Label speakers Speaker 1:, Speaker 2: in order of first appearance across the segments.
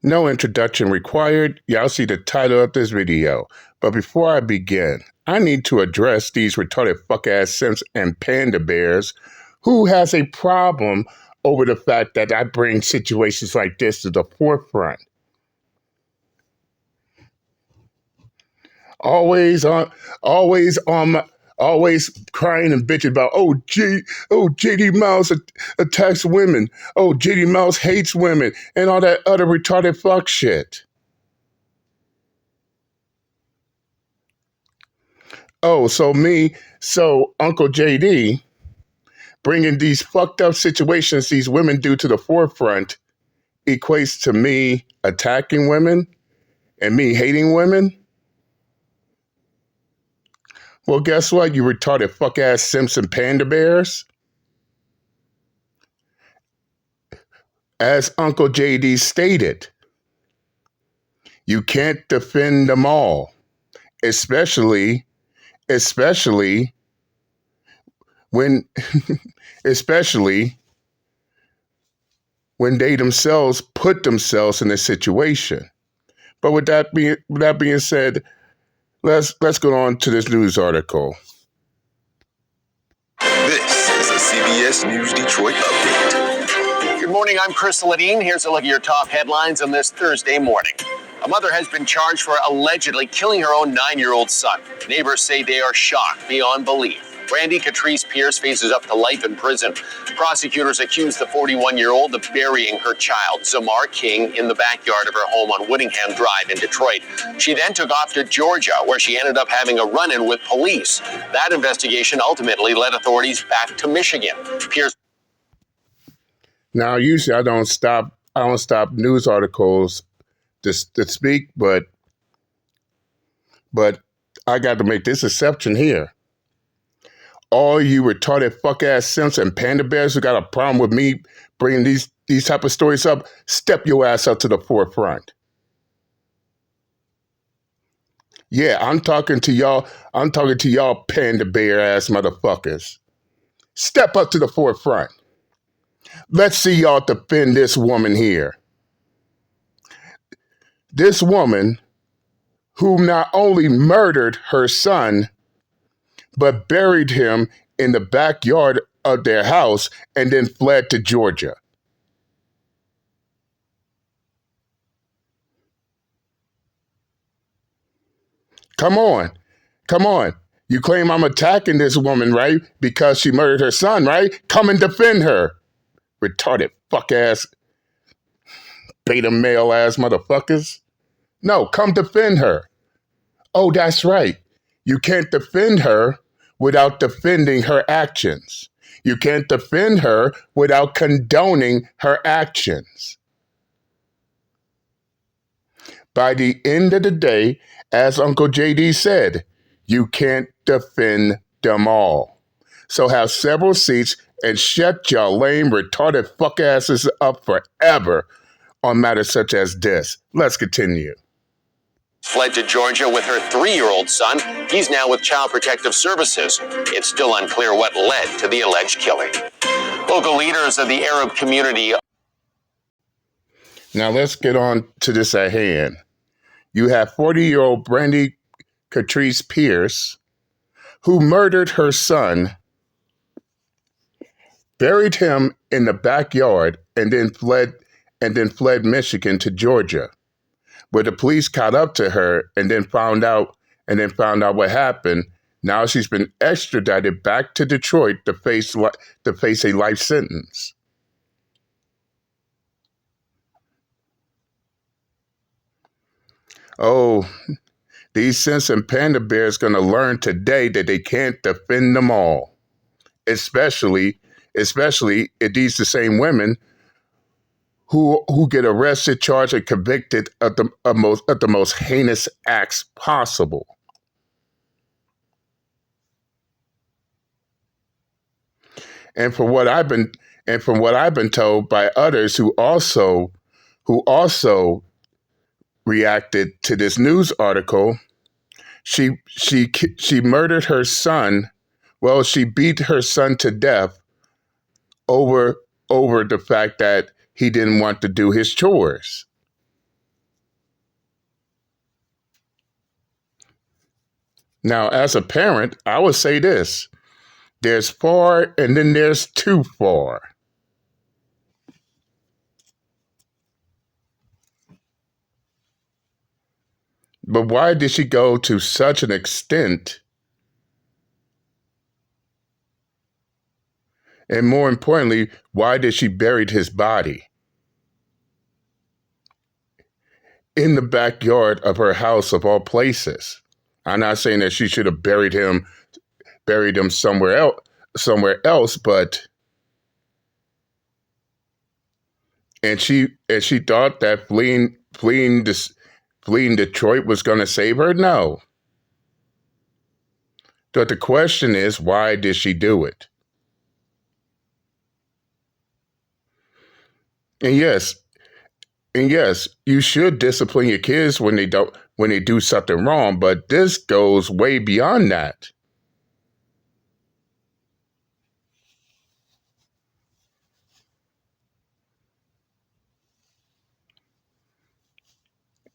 Speaker 1: No introduction required. Y'all see the title of this video. But before I begin, I need to address these retarded fuck-ass simps and panda bears who has a problem over the fact that I bring situations like this to the forefront. Always crying and bitching about, JD Mouse attacks women. Oh, JD Mouse hates women and all that other retarded fuck shit. Oh, so Uncle JD bringing these fucked up situations these women do to the forefront equates to me attacking women and me hating women? Well, guess what, you retarded fuck-ass simps and panda bears? As Uncle JD stated, you can't defend them all, especially when especially when they themselves put themselves in a situation. But with that being said, let's go on to this news article.
Speaker 2: This is a CBS News Detroit update.
Speaker 3: Good morning, I'm Chris Ledeen. Here's a look at your top headlines on this Thursday morning. A mother has been charged for allegedly killing her own 9-year-old son. Neighbors say they are shocked beyond belief. Brandy Catrice Pierce faces up to life in prison. Prosecutors accuse the 41-year-old of burying her child, Zamar King, in the backyard of her home on Whittingham Drive in Detroit. She then took off to Georgia, where she ended up having a run-in with police. That investigation ultimately led authorities back to Michigan. Pierce.
Speaker 1: Now, usually I don't stop news articles to speak, but I got to make this exception here. All you retarded fuck-ass simps and panda bears who got a problem with me bringing these type of stories up, step your ass up to the forefront. Yeah, I'm talking to y'all panda bear ass motherfuckers. Step up to the forefront. Let's see y'all defend this woman here. This woman who not only murdered her son, but buried him in the backyard of their house and then fled to Georgia. Come on. You claim I'm attacking this woman, right? Because she murdered her son, right? Come and defend her. Retarded fuck-ass, beta male-ass motherfuckers. No, come defend her. Oh, that's right. You can't defend her without defending her actions. You can't defend her without condoning her actions. By the end of the day, as Uncle JD said, you can't defend them all. So have several seats and shut your lame, retarded fuck asses up forever on matters such as this. Let's continue.
Speaker 3: Fled to Georgia with her 3-year-old son. He's now with Child Protective Services. It's still unclear what led to the alleged killing. Local leaders of the Arab community.
Speaker 1: Now let's get on to this at hand. You have 40-year-old Brandy Catrice Pierce, who murdered her son, buried him in the backyard, and then fled Michigan to Georgia, where the police caught up to her and then found out what happened. Now she's been extradited back to Detroit to face a life sentence. Oh, these simps and panda bears going to learn today that they can't defend them all, especially if these the same women who get arrested, charged, and convicted of the most heinous acts possible. And from what I've been told by others who also reacted to this news article, she murdered her son. Well, she beat her son to death over the fact that he didn't want to do his chores. Now, as a parent, I would say this. There's far and then there's too far. But why did she go to such an extent? And more importantly, why did she bury his body in the backyard of her house of all places? I'm not saying that she should have buried him somewhere else, but and she thought that fleeing Detroit was going to save her. No. But the question is, why did she do it? And yes, you should discipline your kids when they do something wrong, but this goes way beyond that.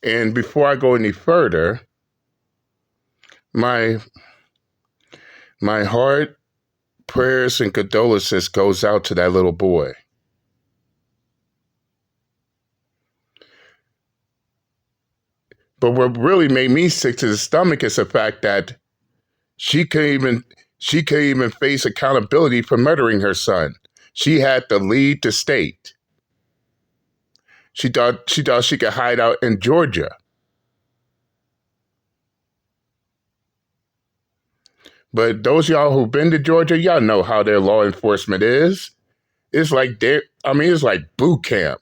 Speaker 1: And before I go any further, my heart, prayers, and condolences goes out to that little boy. But what really made me sick to the stomach is the fact that she can't even face accountability for murdering her son. She had to leave the state. She thought she could hide out in Georgia. But those y'all who've been to Georgia, y'all know how their law enforcement is. It's like it's like boot camp.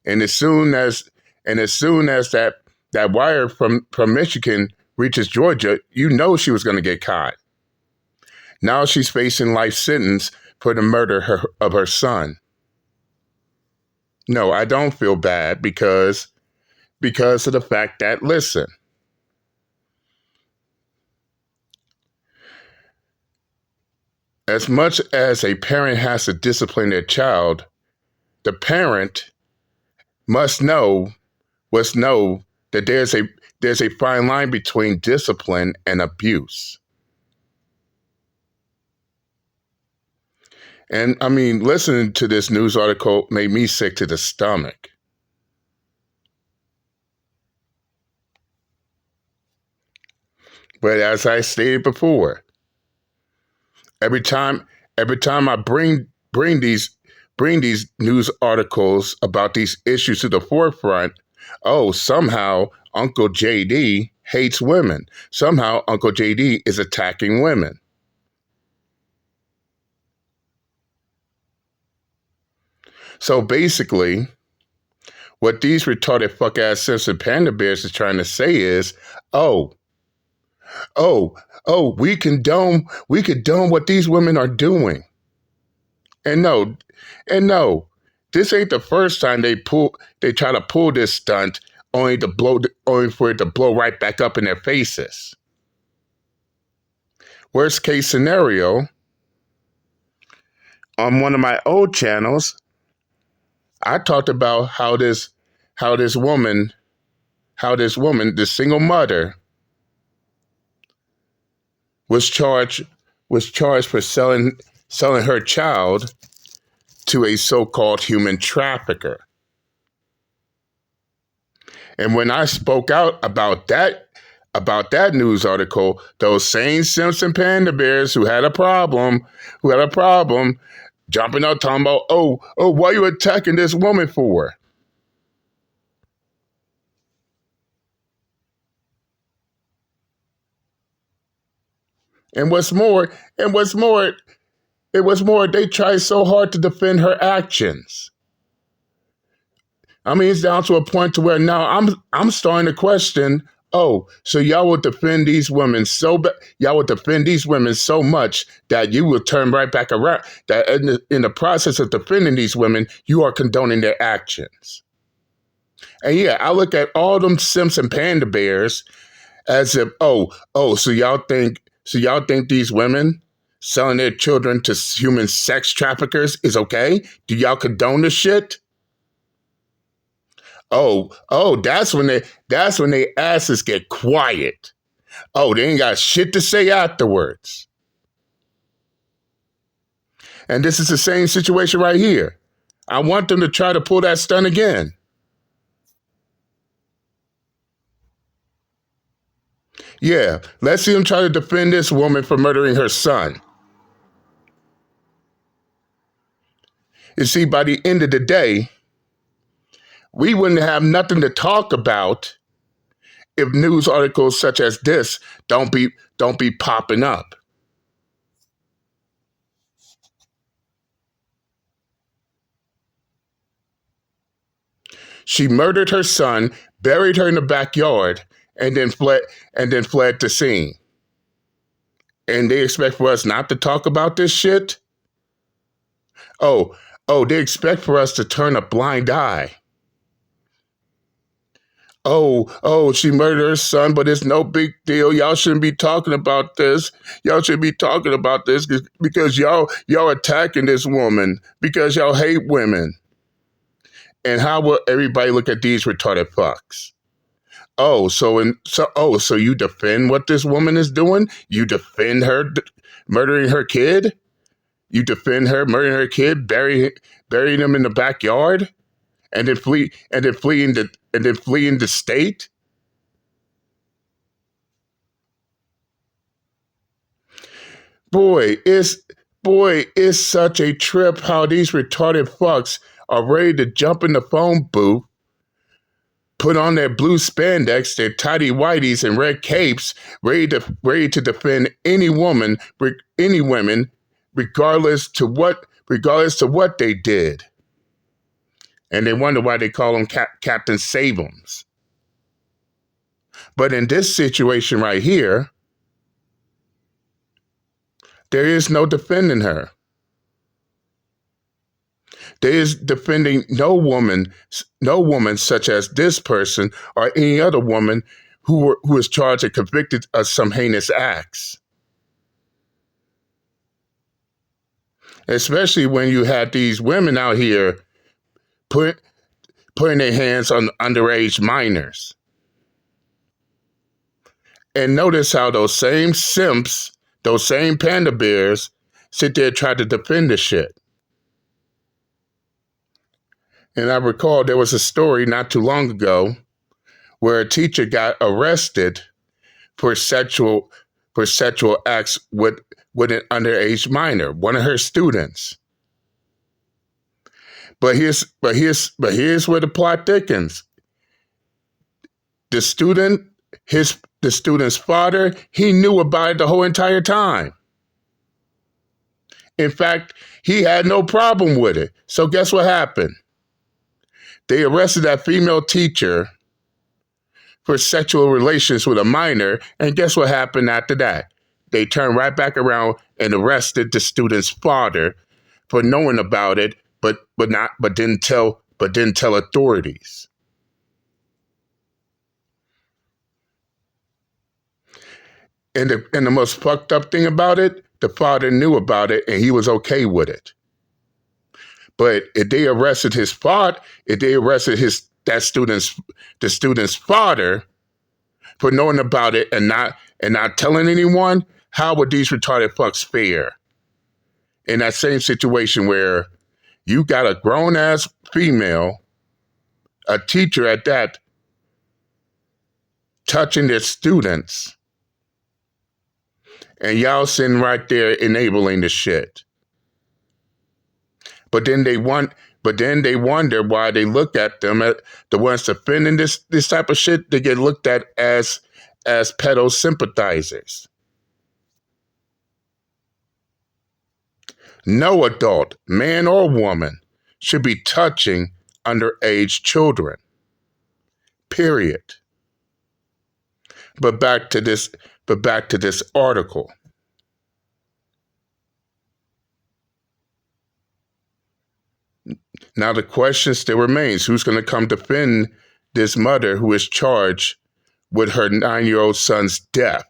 Speaker 1: And as soon as that wire from Michigan reaches Georgia, you know she was going to get caught. Now she's facing life sentence for the murder of her son. No, I don't feel bad because of the fact that, listen, as much as a parent has to discipline their child, the parent must know that there's a fine line between discipline and abuse. And I mean, listening to this news article made me sick to the stomach. But as I stated before, every time I bring these news articles about these issues to the forefront, somehow Uncle JD hates women. Somehow Uncle JD is attacking women. So basically, what these retarded fuck-ass Simps and Panda Bears is trying to say is, we condone what these women are doing. And no, this ain't the first time they try to pull this stunt only for it to blow right back up in their faces. Worst case scenario, on one of my old channels, I talked about how this woman, the single mother, was charged for selling her child to a so-called human trafficker. And when I spoke out about that news article, those same Simps and Panda Bears who had a problem, jumping out talking about, why are you attacking this woman for? And what's more, they try so hard to defend her actions. I mean, it's down to a point to where now I'm starting to question, so y'all would defend these women y'all would defend these women so much that you will turn right back around, that in the process of defending these women, you are condoning their actions. And yeah, I look at all them Simps and Panda Bears as if, so y'all think these women selling their children to human sex traffickers is okay? Do y'all condone this shit? That's when they asses get quiet. Oh, they ain't got shit to say afterwards. And this is the same situation right here. I want them to try to pull that stunt again. Yeah, let's see them try to defend this woman for murdering her son. You see, by the end of the day, we wouldn't have nothing to talk about if news articles such as this don't be popping up. She murdered her son, buried her in the backyard, and then fled the scene. And they expect for us not to talk about this shit? Oh, they expect for us to turn a blind eye. She murdered her son, but it's no big deal. Y'all shouldn't be talking about this. Y'all should be talking about this because y'all attacking this woman because y'all hate women. And how will everybody look at these retarded fucks? So you defend what this woman is doing? You defend her murdering her kid? You defend her murdering her kid, burying him in the backyard, and then fleeing the state? Boy, it's such a trip how these retarded fucks are ready to jump in the phone booth, put on their blue spandex, their tidy whities and red capes, ready to defend any women, regardless to what they did. And they wonder why they call them Captain Sabems. But in this situation right here, there is no defending her. There is defending no woman such as this person or any other woman who is charged and convicted of some heinous acts. Especially when you had these women out here putting their hands on underage minors. And notice how those same simps, those same panda bears, sit there and try to defend the shit. And I recall there was a story not too long ago where a teacher got arrested for sexual acts with an underage minor, one of her students. But here's where the plot thickens. The student's father, he knew about it the whole entire time. In fact, he had no problem with it. So guess what happened? They arrested that female teacher for sexual relations with a minor, and guess what happened after that? They turned right back around and arrested the student's father for knowing about it, but didn't tell authorities. And the most fucked up thing about it, the father knew about it and he was okay with it. But if they arrested the student's father for knowing about it and not telling anyone, how would these retarded fucks fare? In that same situation where you got a grown ass female, a teacher at that, touching their students, and y'all sitting right there enabling the shit. But then they wonder why they look at them, at the ones defending this type of shit, they get looked at as pedo sympathizers. No adult, man or woman, should be touching underage children. Period. But back to this article. Now the question still remains, who's going to come defend this mother who is charged with her 9-year-old son's death?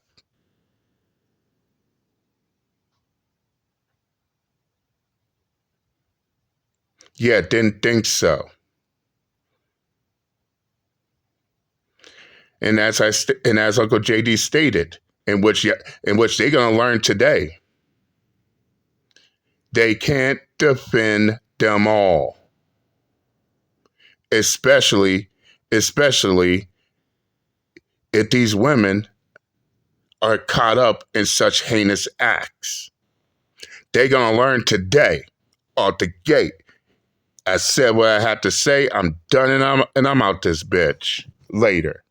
Speaker 1: Yeah, didn't think so. And as Uncle JD stated, in which they're going to learn today, they can't defend them all, especially if these women are caught up in such heinous acts. They're going to learn today, out the gate. I said what I had to say. I'm done and I'm out this bitch. Later.